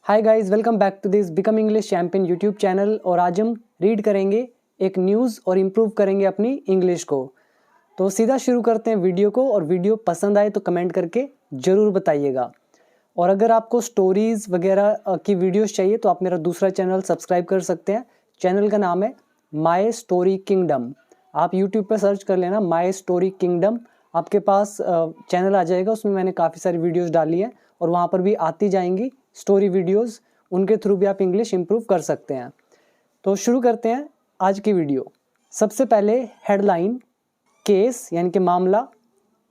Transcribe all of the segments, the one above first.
Hi guys, welcome back to this become English champion YouTube channel. और आज हम read करेंगे एक न्यूज़ और इम्प्रूव करेंगे अपनी इंग्लिश को। तो सीधा शुरू करते हैं वीडियो को। और वीडियो पसंद आए तो कमेंट करके ज़रूर बताइएगा। और अगर आपको स्टोरीज़ वगैरह की वीडियोस चाहिए तो आप मेरा दूसरा चैनल सब्सक्राइब कर सकते हैं। चैनल का नाम है माई स्टोरी किंगडम। आप यूट्यूब पर सर्च कर लेना माई स्टोरी किंगडम, आपके पास चैनल आ जाएगा। उसमें मैंने काफ़ी सारी वीडियोस डाली हैं और वहाँ पर भी आती जाएंगी स्टोरी वीडियोस। उनके थ्रू भी आप इंग्लिश इंप्रूव कर सकते हैं। तो शुरू करते हैं आज की वीडियो। सबसे पहले हेडलाइन, केस यानी कि मामला,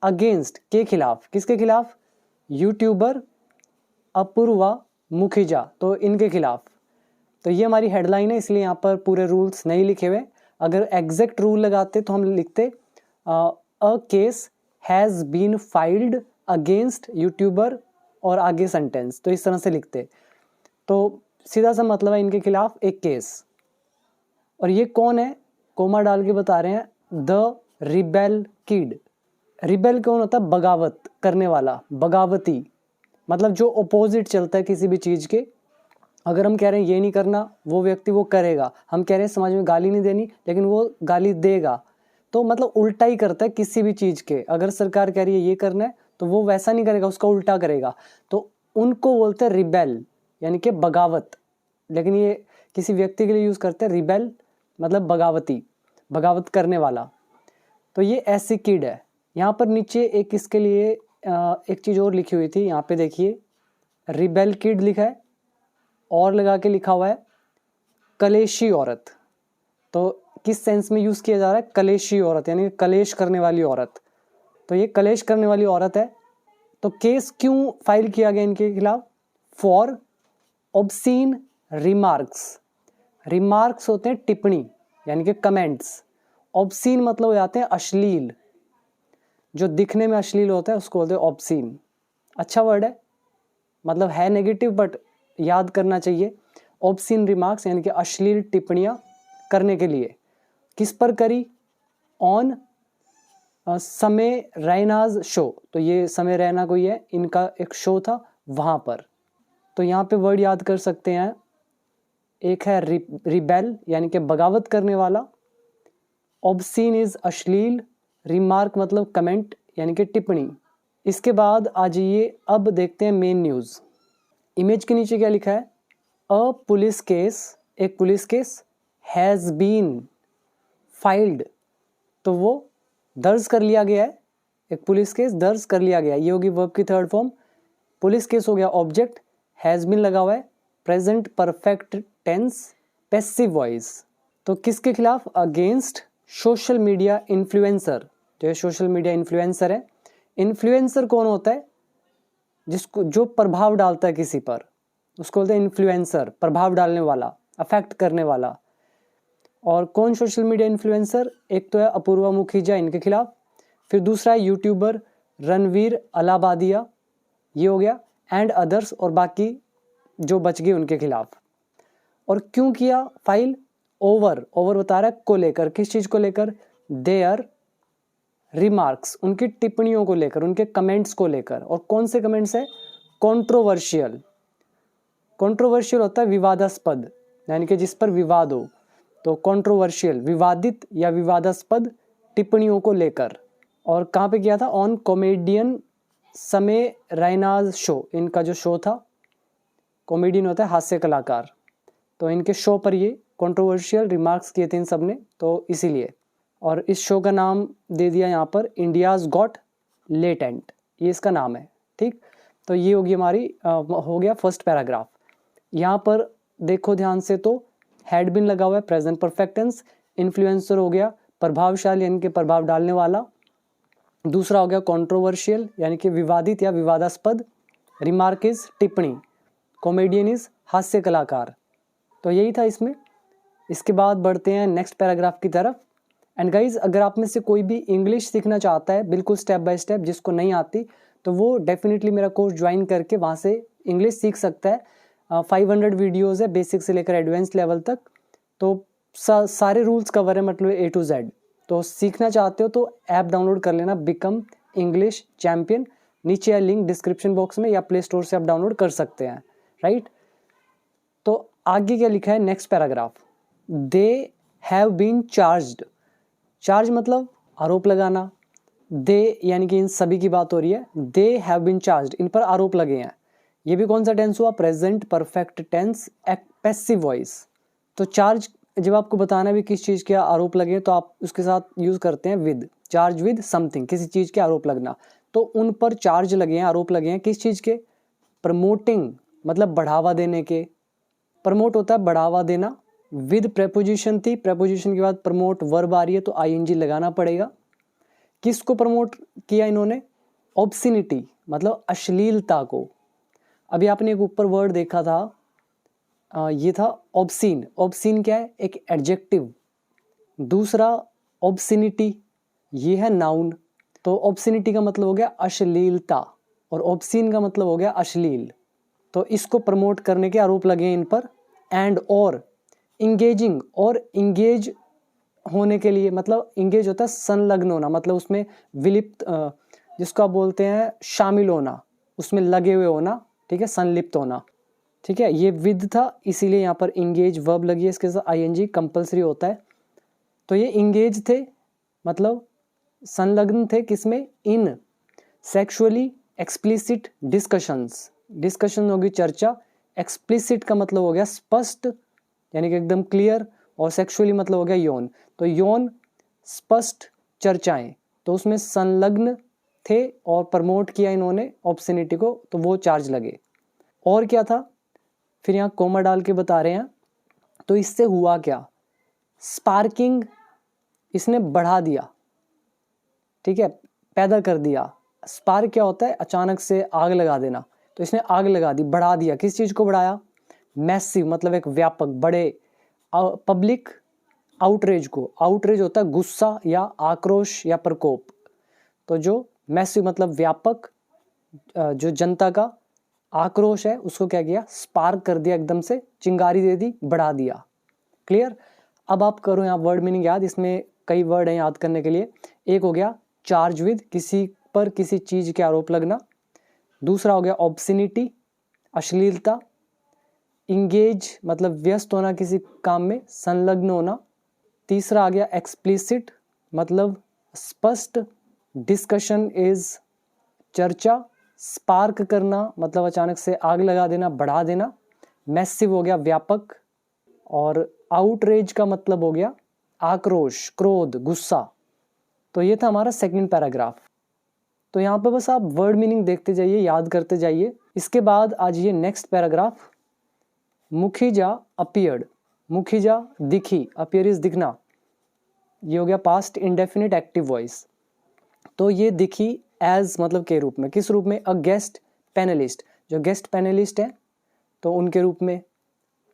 अगेंस्ट के खिलाफ। किसके खिलाफ? यूट्यूबर अपूर्वा मुखिजा, तो इनके खिलाफ। तो ये हमारी हेडलाइन है, इसलिए यहाँ पर पूरे रूल्स नहीं लिखे हुए। अगर एग्जैक्ट रूल लगाते तो हम लिखते a case has been filed against YouTuber और आगे सेंटेंस, तो इस तरह से लिखते। तो सीधा सा मतलब है इनके खिलाफ एक केस। और ये कौन है? कोमा डाल के बता रहे हैं, द रिबेल किड। रिबेल कौन होता है? बगावत करने वाला, बगावती, मतलब जो अपोजिट चलता है किसी भी चीज़ के। अगर हम कह रहे हैं ये नहीं करना, वो व्यक्ति वो करेगा। हम कह रहे हैं समाज में गाली नहीं देनी, लेकिन वो गाली देगा। तो मतलब उल्टा ही करता है किसी भी चीज़ के। अगर सरकार कह रही है ये करना है तो वो वैसा नहीं करेगा, उसका उल्टा करेगा। तो उनको बोलते हैं रिबेल, यानी कि बगावत। लेकिन ये किसी व्यक्ति के लिए यूज़ करते हैं रिबेल, मतलब बगावती, बगावत करने वाला। तो ये ऐसी किड है। यहाँ पर नीचे एक इसके लिए एक चीज़ और लिखी हुई थी, यहाँ पे देखिए, रिबेल किड लिखा है और लगा के लिखा हुआ है कलेशी औरत। तो किस सेंस में यूज़ किया जा रहा है? कलेशी औरत, यानी कलेश करने वाली औरत। तो ये कलेश करने वाली औरत है। तो केस क्यों फाइल किया गया इनके खिलाफ? For obscene remarks. रिमार्क्स होते हैं टिप्पणी, यानी कि कमेंट्स। ऑब्सीन मतलब हो जाते हैं अश्लील, जो दिखने में अश्लील होता है उसको बोलते हैं ऑब्सीन। अच्छा वर्ड है, मतलब है नेगेटिव बट याद करना चाहिए। ऑब्सीन रिमार्क्स यानी कि अश्लील टिप्पणियाँ करने के लिए। किस पर करी? ऑन समय रैनाज शो। तो ये समय रैना कोई है, इनका एक शो था वहाँ पर। तो यहाँ पे वर्ड याद कर सकते हैं, एक है रिबेल यानी कि बगावत करने वाला, ऑब्सीन इज अश्लील, रिमार्क मतलब कमेंट यानी कि टिप्पणी। इसके बाद आ जाइए, अब देखते हैं मेन न्यूज़। इमेज के नीचे क्या लिखा है? अ पुलिस केस, एक police case, has been filed, तो वो दर्ज कर लिया गया है। एक पुलिस केस दर्ज कर लिया गया, ये होगी वर्ब की थर्ड फॉर्म। पुलिस केस हो गया ऑब्जेक्ट, हैज़ बीन लगा हुआ है, present perfect tense, passive voice. तो किसके खिलाफ? Against social media influencer. जो सोशल मीडिया इन्फ्लुएंसर है। इन्फ्लुएंसर कौन होता है? जिसको जो प्रभाव डालता है किसी पर, उसको बोलते हैं इन्फ्लुएंसर, प्रभाव डालने वाला, अफेक्ट करने वाला। और कौन सोशल मीडिया इन्फ्लुएंसर? एक तो है अपूर्वा मुखिजा, इनके खिलाफ। फिर दूसरा है यूट्यूबर रणवीर अलाबादिया, ये हो गया, एंड अदर्स, और बाकी जो बच गए उनके खिलाफ। और क्यों किया फाइल? ओवर बता रहा है को लेकर। किस चीज़ को लेकर? देयर रिमार्क्स, उनकी टिप्पणियों को लेकर, उनके कमेंट्स को लेकर। और कौन से कमेंट्स है? कंट्रोवर्शियल। कंट्रोवर्शियल होता है विवादास्पद, यानी कि जिस पर विवाद हो। तो कंट्रोवर्शियल, विवादित या विवादास्पद टिप्पणियों को लेकर। और कहाँ पे किया था? ऑन कॉमेडियन समय रैनाज शो, इनका जो शो था, कॉमेडियन होता है हास्य कलाकार, तो इनके शो पर ये कंट्रोवर्शियल रिमार्क्स किए थे इन सब ने, तो इसीलिए। और इस शो का नाम दे दिया यहाँ पर इंडियाज़ गॉट लेटेंट, ये इसका नाम है। ठीक, तो ये होगी हमारी हो गया फर्स्ट पैराग्राफ। यहाँ पर देखो ध्यान से, तो हैड बीन लगा हुआ है, प्रेजेंट परफेक्ट टेंस। इन्फ्लुएंसर हो गया प्रभावशाली, यानी कि प्रभाव डालने वाला। दूसरा हो गया कंट्रोवर्शियल, यानी कि विवादित या विवादास्पद। रिमार्क इज टिप्पणी, कॉमेडियन इज हास्य कलाकार। तो यही था इसमें। इसके बाद बढ़ते हैं नेक्स्ट पैराग्राफ की तरफ। एंड गाइज, अगर आप में से कोई भी इंग्लिश सीखना चाहता है बिल्कुल स्टेप बाय स्टेप, जिसको नहीं आती, तो वो डेफिनेटली मेरा कोर्स ज्वाइन करके वहाँ से इंग्लिश सीख सकता है। 500 वीडियोज़ है बेसिक से लेकर एडवांस लेवल तक। तो सारे रूल्स कवर है, मतलब A to Z। तो सीखना चाहते हो तो ऐप डाउनलोड कर लेना, बिकम इंग्लिश चैम्पियन। नीचे है लिंक डिस्क्रिप्शन बॉक्स में, या प्ले स्टोर से आप डाउनलोड कर सकते हैं, राइट। तो आगे क्या लिखा है next paragraph, they have been charged. Charge मतलब आरोप लगाना, दे यानी कि इन सभी की बात हो रही है, दे हैव बीन चार्ज्ड, इन पर आरोप लगे हैं। ये भी कौन सा टेंस हुआ, present perfect tense, passive voice. तो चार्ज जब आपको बताना है भी किस चीज़ के आरोप लगे तो आप उसके साथ यूज करते हैं विद, चार्ज विद समथिंग, किसी चीज़ के आरोप लगना। तो उन पर चार्ज लगे हैं, आरोप लगे हैं किस चीज़ के, प्रमोटिंग मतलब बढ़ावा देने के, प्रमोट होता है बढ़ावा देना, विद प्रेपोजिशन थी, प्रेपोजिशन के बाद प्रमोट वर्ब आ रही है तो आईएनजी लगाना पड़ेगा। किसको प्रमोट किया इन्होंने, ऑब्सिनिटी मतलब अश्लीलता को। अभी आपने एक ऊपर वर्ड देखा था, ये था ऑब्सीन। ऑब्सीन क्या है, एक एडजेक्टिव। दूसरा ऑब्सिनिटी, ये है नाउन। तो ऑब्सिनिटी का मतलब हो गया अश्लीलता और ऑब्सीन का मतलब हो गया अश्लील। तो इसको प्रमोट करने के आरोप लगे इन पर। एंड और इंगेजिंग, और इंगेज होने के लिए, मतलब इंगेज होता है संलग्न होना, मतलब उसमें विलिप्त, जिसको आप बोलते हैं शामिल होना, उसमें लगे हुए होना, ठीक है, संलिप्त होना, ठीक है। ये विद था इसीलिए यहाँ पर इंगेज वर्ब लगी है, इसके साथ आईएनजी कंपलसरी होता है। तो ये इंगेज थे मतलब संलग्न थे किसमें, इन सेक्सुअली एक्सप्लिसिट डिस्कशंस। डिस्कशन होगी चर्चा, एक्सप्लिसिट का मतलब हो गया स्पष्ट यानी कि एकदम क्लियर, और सेक्सुअली मतलब हो गया यौन। तो यौन स्पष्ट चर्चाएं, तो उसमें संलग्न थे और प्रमोट किया इन्होंने ऑब्सिनिटी को, तो वो चार्ज लगे। और क्या था, फिर यहाँ कोमा डाल के बता रहे हैं। तो इससे हुआ क्या, स्पार्किंग, इसने बढ़ा दिया, ठीक है, पैदा कर दिया। स्पार्क क्या होता है, अचानक से आग लगा देना, तो इसने आग लगा दी, बढ़ा दिया। किस चीज को बढ़ाया, मैसिव मतलब एक व्यापक, बड़े, पब्लिक आउटरेज को। आउटरेज होता है गुस्सा या आक्रोश या प्रकोप। तो जो मैसिव मतलब व्यापक, जो जनता का आक्रोश है उसको क्या किया, स्पार्क कर दिया, एकदम से चिंगारी दे दी, बढ़ा दिया। क्लियर। अब आप करो यहाँ वर्ड मीनिंग याद, इसमें कई वर्ड हैं याद करने के लिए। एक हो गया चार्ज विद, किसी पर किसी चीज के आरोप लगना। दूसरा हो गया ऑब्सिनिटी, अश्लीलता। इंगेज मतलब व्यस्त होना किसी काम में, संलग्न होना। तीसरा आ गया एक्सप्लिसिट मतलब स्पष्ट। डिस्कशन इज चर्चा। स्पार्क करना मतलब अचानक से आग लगा देना, बढ़ा देना। मैसिव हो गया व्यापक, और आउटरेज का मतलब हो गया आक्रोश, क्रोध, गुस्सा। तो ये था हमारा सेकंड पैराग्राफ। तो यहाँ पे बस आप वर्ड मीनिंग देखते जाइए, याद करते जाइए। इसके बाद आज ये नेक्स्ट पैराग्राफ, मुखिजा अपीयर्ड, मुखिजा दिखी, अपीयर इज दिखना, ये हो गया पास्ट इंडेफिनिट एक्टिव वॉइस। तो ये दिखी एज मतलब के रूप में, किस रूप में, अ गेस्ट पैनलिस्ट, जो गेस्ट पैनलिस्ट है तो उनके रूप में,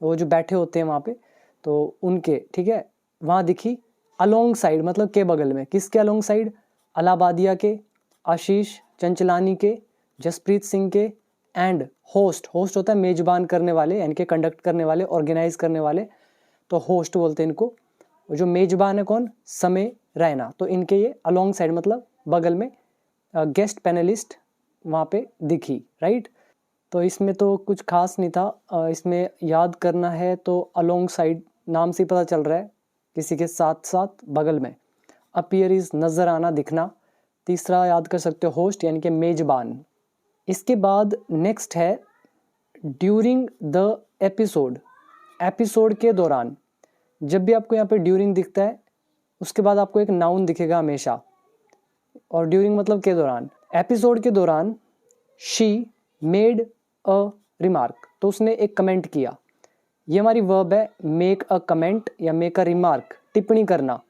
वो जो बैठे होते हैं वहाँ पे तो उनके, ठीक है, वहाँ दिखी। अलोंग साइड मतलब के बगल में, किसके अलोंग साइड, अलाबादिया के, आशीष चंचलानी के, जसप्रीत सिंह के। एंड होस्ट, होस्ट होता है मेजबान करने वाले यानी कि कंडक्ट करने वाले, ऑर्गेनाइज करने वाले, तो होस्ट बोलते हैं इनको। जो मेजबान है कौन, समय रैना। तो इनके ये अलोंग साइड मतलब बगल में गेस्ट पैनलिस्ट वहाँ पे दिखी, राइट। तो इसमें तो कुछ खास नहीं था, इसमें याद करना है तो अलोंग साइड नाम से पता चल रहा है, किसी के साथ साथ बगल में। अपीयर इज नजर आना, दिखना। तीसरा याद कर सकते हो होस्ट यानी कि मेजबान। इसके बाद नेक्स्ट है ड्यूरिंग द एपिसोड, एपिसोड के दौरान। जब भी आपको यहाँ पे ड्यूरिंग दिखता है उसके बाद आपको एक नाउन दिखेगा हमेशा, और ड्यूरिंग मतलब के दौरान। एपिसोड के दौरान शी मेड अ रिमार्क, तो उसने एक कमेंट किया। ये हमारी वर्ब है मेक अ कमेंट या मेक अ रिमार्क, टिप्पणी करना।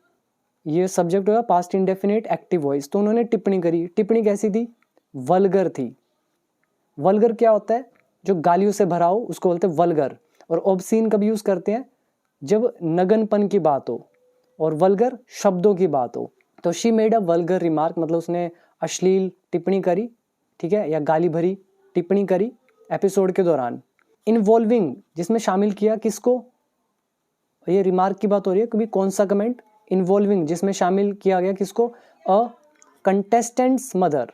ये सब्जेक्ट होगा पास्ट इंडेफिनिट एक्टिव वॉइस। तो उन्होंने टिप्पणी करी, टिप्पणी कैसी थी, वल्गर थी। वल्गर क्या होता है, जो गालियों से भरा हो उसको बोलते हैं वल्गर। और ऑब्सीन कब यूज करते हैं, जब नगनपन की बात हो, और वल्गर शब्दों की बात हो। तो she made a vulgar remark मतलब उसने अश्लील टिप्पणी करी, ठीक है, या गाली भरी टिप्पणी करी एपिसोड के दौरान। इन्वॉल्विंग जिसमें शामिल किया किसको, ये रिमार्क की बात हो रही है, कभी कौन सा कमेंट, इन्वॉल्विंग जिसमें शामिल किया गया किसको, अ कंटेस्टेंट्स मदर।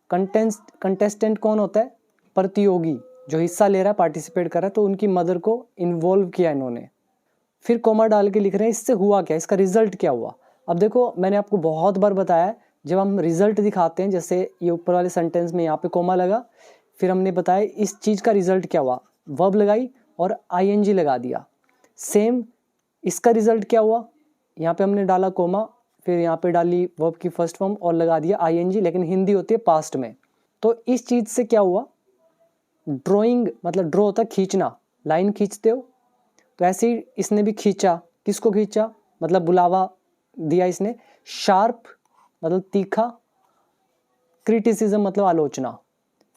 कंटेस्टेंट कौन होता है, प्रतियोगी, जो हिस्सा ले रहा है, पार्टिसिपेट कर रहा है, तो उनकी मदर को इन्वॉल्व किया इन्होंने। फिर कोमा डाल के लिख रहे हैं इससे हुआ क्या, इसका रिजल्ट क्या हुआ। अब देखो मैंने आपको बहुत बार बताया है, जब हम रिजल्ट दिखाते हैं, जैसे ये ऊपर वाले सेंटेंस में यहाँ पे कोमा लगा, फिर हमने बताया इस चीज़ का रिजल्ट क्या हुआ, वर्ब लगाई और आईएनजी लगा दिया। सेम इसका रिजल्ट क्या हुआ, यहाँ पे हमने डाला कोमा, फिर यहाँ पे डाली वर्ब की फर्स्ट फॉर्म और लगा दिया आईएनजी, लेकिन हिंदी होती है पास्ट में। तो इस चीज़ से क्या हुआ, ड्राइंग मतलब ड्रॉ होता है खींचना, लाइन खींचते हो, तो ऐसे ही इसने भी खींचा। किसको खींचा, मतलब बुलावा दिया इसने। शार्प मतलब तीखा, क्रिटिसिज्म मतलब आलोचना,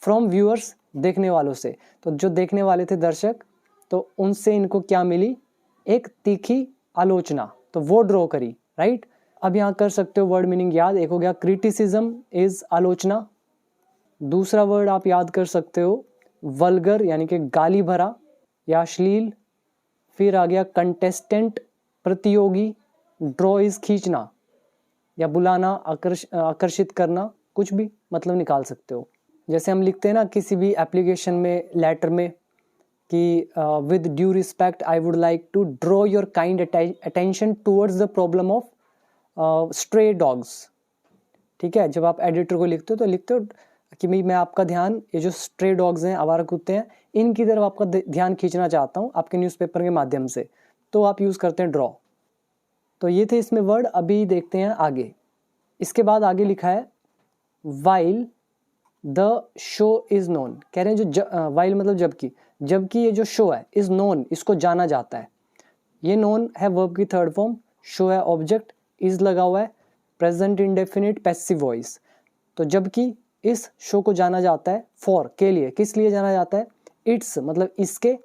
फ्रॉम व्यूअर्स देखने वालों से, तो जो देखने वाले थे दर्शक, तो उनसे इनको क्या मिली, एक तीखी आलोचना, तो वो ड्रॉ करी, राइट। अब यहाँ कर सकते हो वर्ड मीनिंग याद, एक हो गया क्रिटिसिज्म इज आलोचना, दूसरा वर्ड आप याद कर सकते हो वल्गर यानी कि गाली भरा या अश्लील, फिर आ गया कंटेस्टेंट प्रतियोगी, ड्रॉ इज खींचना या बुलाना, आकर्षित करना, कुछ भी मतलब निकाल सकते हो। जैसे हम लिखते हैं ना किसी भी एप्लीकेशन में, लेटर में, कि with due respect I would like to draw your kind attention towards the problem of stray dogs. ठीक है, जब आप एडिटर को लिखते हो तो लिखते हो कि मैं आपका ध्यान, ये जो स्ट्रे डॉग्स हैं, आवारा कुत्ते हैं, इनकी तरफ आपका ध्यान खींचना चाहता हूँ आपके न्यूज़पेपर के माध्यम से, तो आप यूज़ करते हैं ड्रॉ। तो ये थे इसमें वर्ड। अभी देखते हैं आगे। इसके बाद आगे लिखा है while the show is known. कह रहे हैं जो वाइल मतलब जबकि ये जो शो है इज़ नोन, इसको जाना जाता है। ये नोन है वर्ब की थर्ड फॉर्म, शो है ऑब्जेक्ट, इज़ लगा हुआ है, प्रेजेंट इंडेफिनिट पैसिव वॉइस। तो जबकि इस शो को जाना जाता है फॉर के लिए, किस लिए जाना जाता है, इट्स मतलब इसके,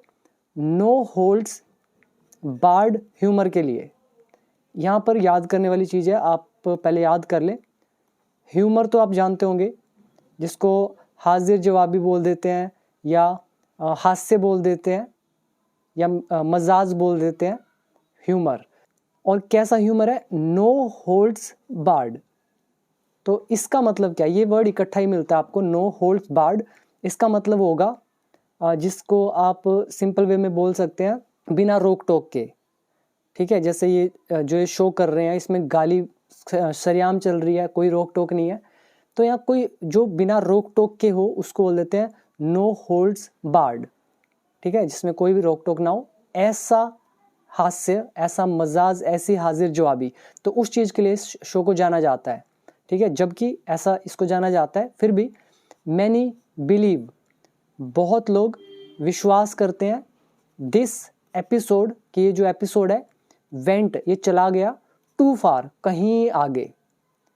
नो होल्ड्स बार्ड ह्यूमर के लिए। यहाँ पर याद करने वाली चीज़ है, आप पहले याद कर लें। ह्यूमर तो आप जानते होंगे, जिसको हाजिर जवाबी बोल देते हैं, या हास्य बोल देते हैं, या मजाज बोल देते हैं, ह्यूमर। और कैसा ह्यूमर है, नो होल्ड्स बार्ड। तो इसका मतलब क्या, ये वर्ड इकट्ठा ही मिलता है आपको, नो होल्ड्स बार्ड। इसका मतलब होगा जिसको आप सिंपल वे में बोल सकते हैं, बिना रोक टोक के। ठीक है, जैसे ये जो ये शो कर रहे हैं, इसमें गाली सरेआम चल रही है, कोई रोक टोक नहीं है, तो यहाँ कोई जो बिना रोक टोक के हो उसको बोल देते हैं नो होल्ड्स बार्ड। ठीक है, जिसमें कोई भी रोक टोक ना हो, ऐसा हास्य, ऐसा मजाज, ऐसी हाजिर जवाबी, तो उस चीज़ के लिए इस शो को जाना जाता है। ठीक है, जबकि ऐसा इसको जाना जाता है। फिर भी मैनी बिलीव, बहुत लोग विश्वास करते हैं, दिस एपिसोड, कि ये जो एपिसोड है, वेंट ये चला गया, टू फार कहीं आगे,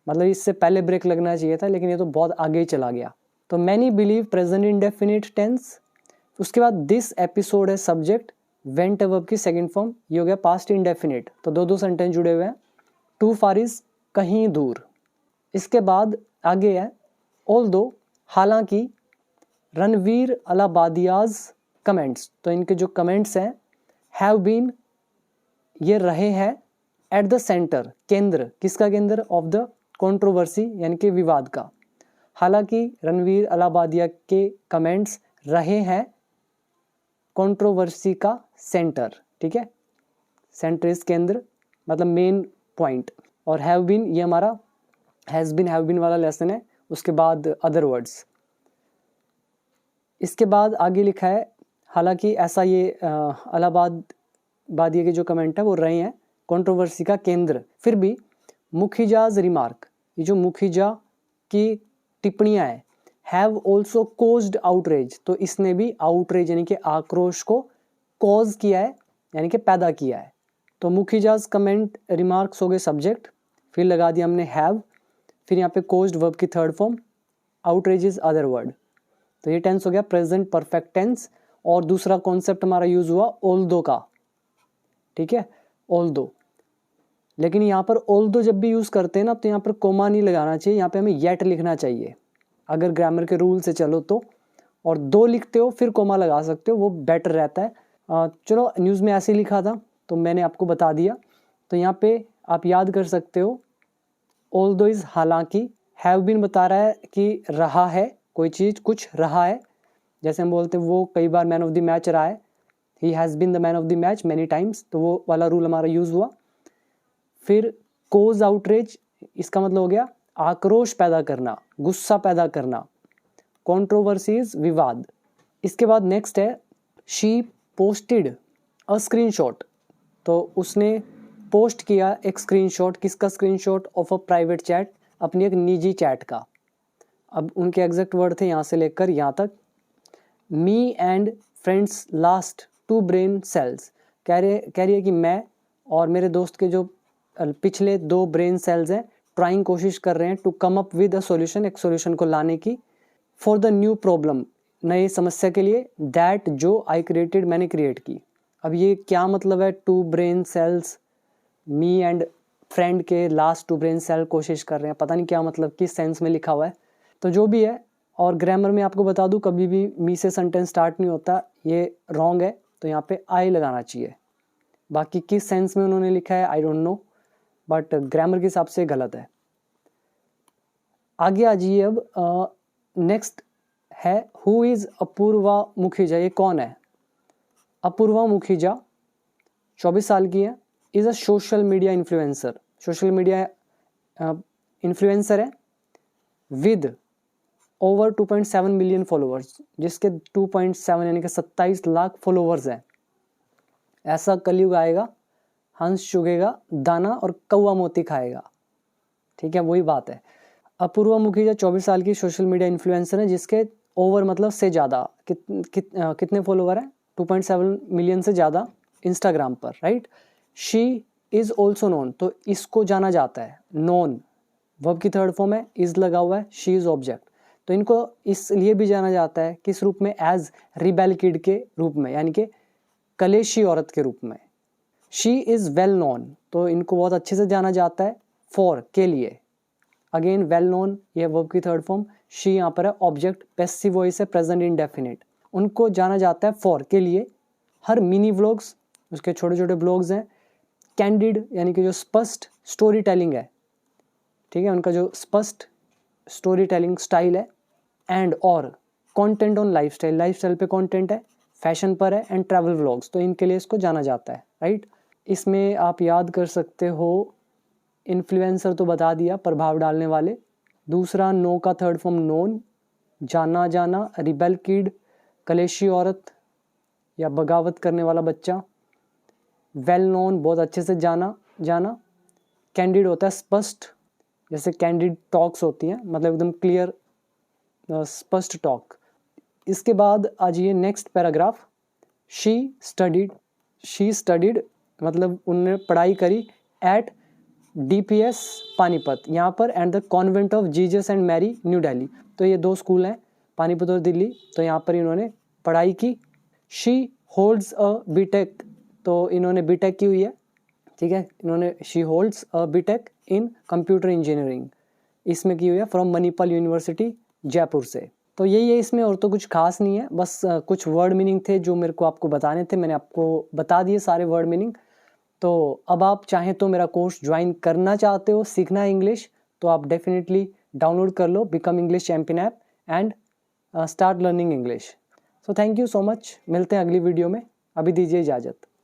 मतलब इससे पहले ब्रेक लगना चाहिए था, लेकिन ये तो बहुत आगे ही चला गया। तो many believe present indefinite tense. उसके बाद दिस एपिसोड है सब्जेक्ट, वेंट वर्ब की सेकंड फॉर्म, ये हो गया पास्ट इंडेफिनिट। तो दो सेंटेंस जुड़े हुए हैं। टू फार इज कहीं दूर। इसके बाद आगे है ऑल्दो, हालांकि, रणवीर अलाबादियाज कमेंट्स। तो इनके जो कमेंट्स हैं, हैव बीन ये रहे हैं, एट द सेंटर केंद्र, किसका केंद्र, ऑफ द कंट्रोवर्सी यानी कि विवाद का। हालांकि रणवीर अलाबादिया के कमेंट्स रहे हैं कंट्रोवर्सी का सेंटर। ठीक है, सेंटर इज केंद्र मतलब मेन पॉइंट। और हैव बीन ये हमारा हैज़ बीन हैव बीन वाला लेसन है। उसके बाद अदर वर्ड्स। इसके बाद आगे लिखा है हालांकि ऐसा, ये अलाहाबादिया के जो कमेंट है वो रहे हैं कंट्रोवर्सी का केंद्र। फिर भी मुखिजाज रिमार्क, ये जो मुखिजा की टिप्पणियां हैं, हैव ऑल्सो कोज्ड आउटरेज, तो इसने भी आउटरेज यानी कि आक्रोश को कॉज किया है, यानी कि पैदा किया है। तो मुखिजाज कमेंट रिमार्क्स हो गए सब्जेक्ट, फिर लगा दिया हमने हैव, फिर यहाँ पे कोज्ड वर्ब की third form, outrage is other word. तो ये टेंस हो गया प्रेजेंट परफेक्ट टेंस। और दूसरा कॉन्सेप्ट हमारा यूज हुआ ऑल्दो का। ठीक है, ऑल्दो। लेकिन यहाँ पर ऑल्दो जब भी यूज करते हैं ना, तो यहाँ पर कोमा नहीं लगाना चाहिए, यहाँ पे हमें येट लिखना चाहिए अगर ग्रामर के रूल से चलो तो। और दो लिखते हो फिर कोमा लगा सकते हो, वो बेटर रहता है। चलो न्यूज़ में ऐसे लिखा था तो मैंने आपको बता दिया। तो यहाँ पे आप याद कर सकते हो ऑल्दो इज हालांकि, हैव बीन बता रहा है कि रहा है, कोई चीज़ कुछ रहा है, जैसे हम बोलते हैं वो कई बार मैन ऑफ द मैच रहा है, he has been the man of the match many times, तो वो वाला रूल हमारा यूज़ हुआ। फिर कोज आउटरेज, इसका मतलब हो गया आक्रोश पैदा करना, गुस्सा पैदा करना। कंट्रोवर्सीज, विवाद। इसके बाद नेक्स्ट है शी पोस्टेड अ स्क्रीनशॉट, तो उसने पोस्ट किया एक स्क्रीनशॉट, किसका screenshot? Of a private chat, अपनी एक निजी चैट का। अब उनके एग्जैक्ट वर्ड थे यहाँ से लेकर यहाँ तक, me and friends last 2 brain cells, कह रही है कि मैं और मेरे दोस्त के जो पिछले 2 ब्रेन सेल्स हैं, ट्राइंग, कोशिश कर रहे हैं, to come up with a solution, एक सॉल्यूशन को लाने की, फॉर द न्यू प्रॉब्लम, नई समस्या के लिए, दैट जो आई क्रिएटेड, मैंने क्रिएट की। अब ये क्या मतलब है? 2 brain cells, me and friend के लास्ट 2 ब्रेन सेल कोशिश कर रहे हैं, पता नहीं क्या मतलब, किस सेंस में लिखा हुआ है, तो जो भी है। और ग्रामर में आपको बता दूं, कभी भी मी से सेंटेंस स्टार्ट नहीं होता, ये रॉन्ग है, तो यहाँ पे आई लगाना चाहिए। बाकी किस सेंस में उन्होंने लिखा है I don't know, but grammar के हिसाब से गलत है। आगे आ जाइए अब, नेक्स्ट है हु इज़ अपूर्वा मुखीजा, ये कौन है? अपूर्वा मुखीजा 24 साल की है, is a social media influencer, social media influencer है, विद ओवर 2.7 मिलियन फॉलोअर्स, जिसके 2.7 यानी कि 27 लाख फॉलोअर्स हैं। ऐसा कलयुग आएगा, हंस चुगेगा दाना और कौवा मोती खाएगा, ठीक है, वही बात है। अपूर्वा मुखीजा 24 साल की सोशल मीडिया इन्फ्लुएंसर है, जिसके ओवर मतलब से ज़्यादा कितने फॉलोवर हैं? 2.7 मिलियन से ज़्यादा इंस्टाग्राम पर, right. She is also known, तो इसको जाना जाता है, नोन वर्ब की थर्ड फॉर्म है, इज़ लगा हुआ है, शी इज़ ऑब्जेक्ट, तो इनको इसलिए भी जाना जाता है किस रूप में? एज रिबेल किड के रूप में, यानी कि कलेशी औरत के रूप में। शी इज़ वेल नोन, तो इनको बहुत अच्छे से जाना जाता है, फॉर, के लिए। अगेन वेल नोन, यह वर्ब की थर्ड फॉर्म, शी यहाँ पर है ऑब्जेक्ट, पैसिव वॉइस है, प्रेजेंट इंडेफिनिट। उनको जाना जाता है फॉर, के लिए। हर मिनी व्लॉग्स, उसके छोटे छोटे ब्लॉग्स हैं। कैंडिड, यानी कि जो स्पष्ट स्टोरी टेलिंग है, ठीक है, उनका जो स्पष्ट स्टोरी टेलिंग स्टाइल है। एंड और कंटेंट ऑन लाइफस्टाइल, लाइफस्टाइल पे कंटेंट है, फैशन पर है, एंड ट्रैवल व्लॉग्स, तो इनके लिए इसको जाना जाता है, राइट। इसमें आप याद कर सकते हो, इन्फ्लुएंसर तो बता दिया, प्रभाव डालने वाले। दूसरा नो का थर्ड फॉर्म नोन, जाना जाना, रिबेल किड, कलेशी औरत या बगावत करने वाला बच्चा। वेल नोन, बहुत अच्छे से जाना जाना। कैंडिड होता है स्पष्ट, जैसे कैंडिड टॉक्स होती हैं, मतलब एकदम क्लियर स्पष्ट टॉक। इसके बाद आ जाइए नेक्स्ट पैराग्राफ। शी स्टडीड मतलब उन्होंने पढ़ाई करी एट DPS पानीपत, यहाँ पर, and the convent of Jesus and Mary new Delhi, तो ये 2 स्कूल हैं, पानीपत और दिल्ली, तो यहाँ पर इन्होंने पढ़ाई की। शी होल्ड्स अ बीटेक, तो इन्होंने बीटेक की हुई है, ठीक है, इन्होंने she holds a BTech in computer engineering, इसमें की हुई है, फ्रॉम मणिपाल यूनिवर्सिटी जयपुर से। तो यही है इसमें, और तो कुछ खास नहीं है, बस कुछ वर्ड मीनिंग थे जो मेरे को आपको बताने थे, मैंने आपको बता दिए सारे वर्ड मीनिंग। तो अब आप चाहें तो मेरा कोर्स ज्वाइन करना चाहते हो, सीखना है इंग्लिश, तो आप डेफिनेटली डाउनलोड कर लो become English champion app and start learning English. So thank you so much, मिलते हैं अगली वीडियो में, अभी दीजिए इजाज़त।